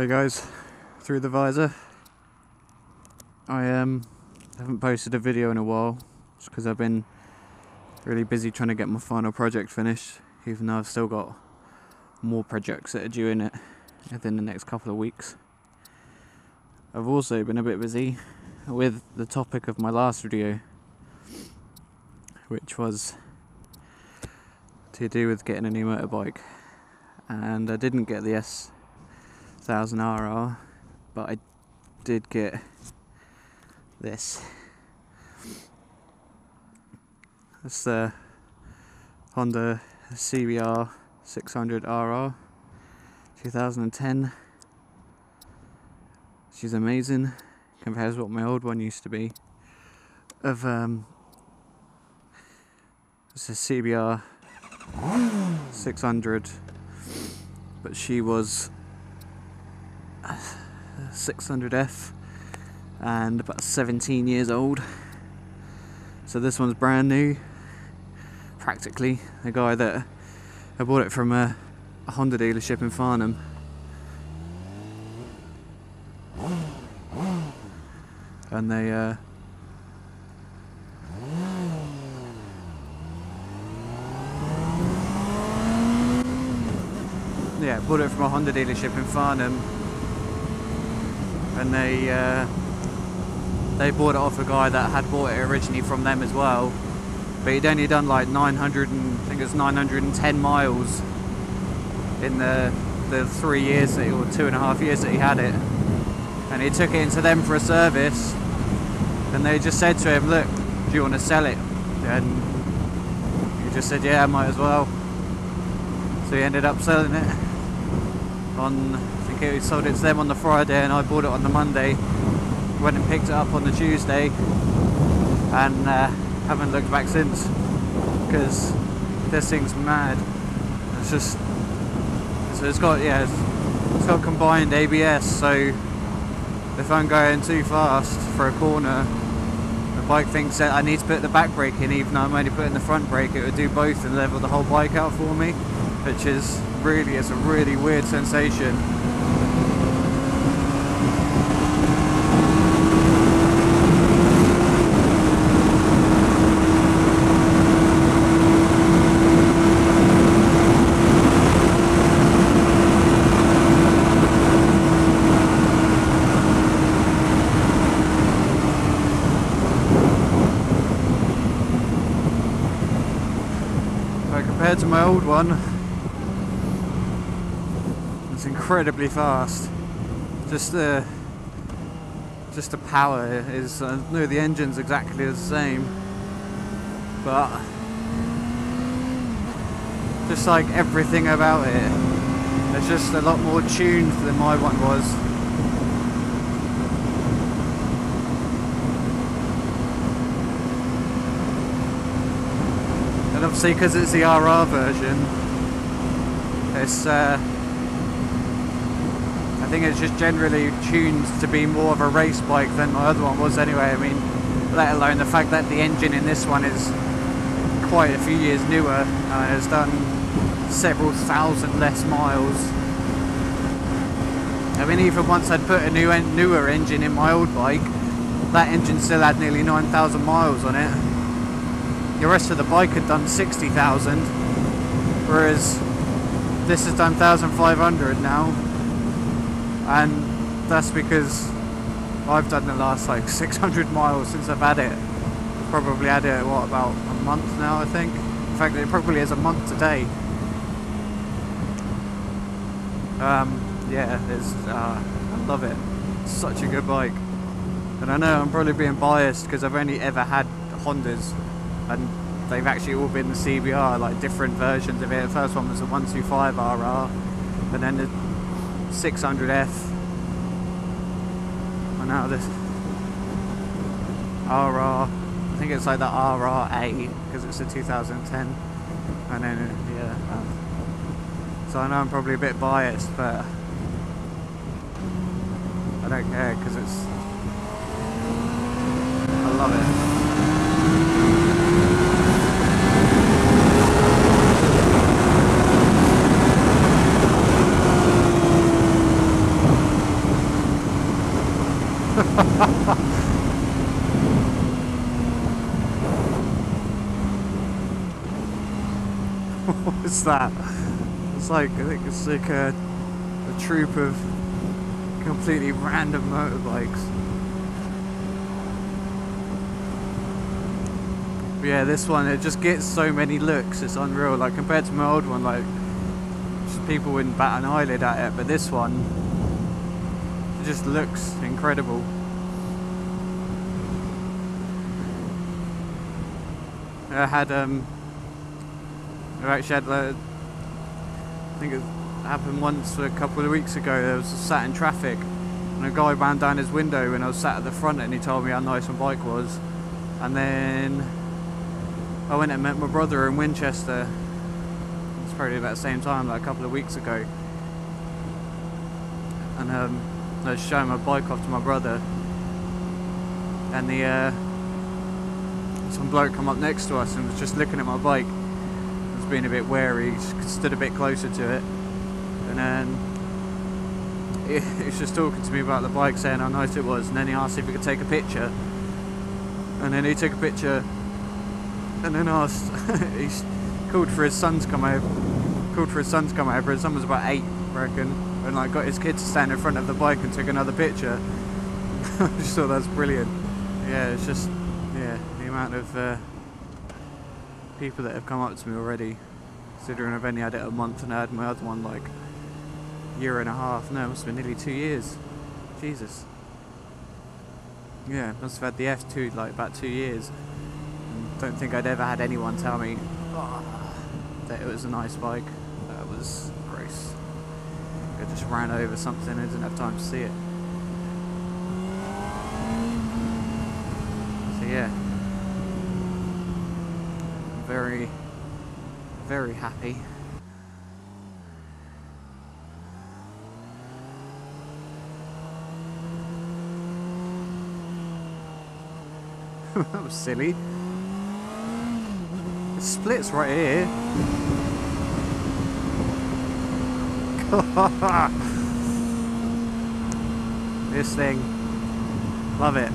Hey guys, through the visor. I haven't posted a video in a while just because I've been really busy trying to get my final project finished, even though I've still got more projects that are due in it within the next couple of weeks. I've also been a bit busy with the topic of my last video, which was to do with getting a new motorbike, and I didn't get the S1000RR, but I did get this. It's the Honda CBR 600RR 2010. She's amazing, compares to what my old one used to be. It's a CBR 600, but she was 600F and about 17 years old. So this one's brand new, practically. The guy that I bought it from a Honda dealership in Farnham. And they bought it from a Honda dealership in Farnham, and they bought it off a guy that had bought it originally from them as well, but he'd only done like 910 miles in the 3 years or 2.5 years that he had it, and he took it into them for a service, and they just said to him, "Look, do you want to sell it?" And he just said, "Yeah, I might as well." So he ended up selling it on, I think he sold it to them on the Friday, and I bought it on the Monday. Went and picked it up on the Tuesday, and haven't looked back since, because this thing's mad. It's just, so it's got combined ABS, so if I'm going too fast for a corner, the bike thinks that I need to put the back brake in, even though I'm only putting the front brake. It would do both and level the whole bike out for me, which is really, it's a really weird sensation. Compared to my old one, it's incredibly fast. Just the power is, no, the engine's exactly the same, but just like everything about it, it's just a lot more tuned than my one was. And obviously, because it's the RR version, it's I think it's just generally tuned to be more of a race bike than my other one was anyway. I mean, let alone the fact that the engine in this one is quite a few years newer and has done several thousand less miles. I mean, even once I'd put a newer engine in my old bike, that engine still had nearly 9,000 miles on it. The rest of the bike had done 60,000, whereas this has done 1,500 now, and that's because I've done the last like 600 miles since I've had it. I've probably had it, what, about a month now, I think. In fact, it probably is a month today. Yeah, I love it. It's such a good bike. And I know I'm probably being biased because I've only ever had Hondas, and they've actually all been the CBR, like different versions of it. The first one was the 125RR, and then the 600F, and now this RR. I think it's like the RRA because it's a 2010, and then so I know I'm probably a bit biased, but I don't care because I love it. What is that? It's like, I think it's like a troop of completely random motorbikes. But yeah, this one, it just gets so many looks, it's unreal. Like compared to my old one, like just people wouldn't bat an eyelid at it, but this one, it just looks incredible. I had I actually had I think it happened once a couple of weeks ago. There was sat in traffic and a guy ran down his window when I was sat at the front, and he told me how nice my bike was. And then I went and met my brother in Winchester. It's probably about the same time, like a couple of weeks ago. And I was showing my bike off to my brother, and some bloke come up next to us and was just looking at my bike. I was being a bit wary, stood a bit closer to it, and then he was just talking to me about the bike, saying how nice it was, and then he asked if he could take a picture, and then he took a picture, and then asked he called for his son to come over. His son was about 8, I reckon, and like got his kid to stand in front of the bike and took another picture. I just thought that's brilliant. Yeah, it's just, yeah, the amount of people that have come up to me already, considering I've only had it a month and I had my other one like a year and a half. No, it must have been nearly 2 years. Jesus. Yeah, must have had the F2 like about 2 years. And don't think I'd ever had anyone tell me that it was a nice bike. That was gross. I just ran over something and didn't have time to see it. So yeah, very, very happy. That was silly. It splits right here. This thing, love it.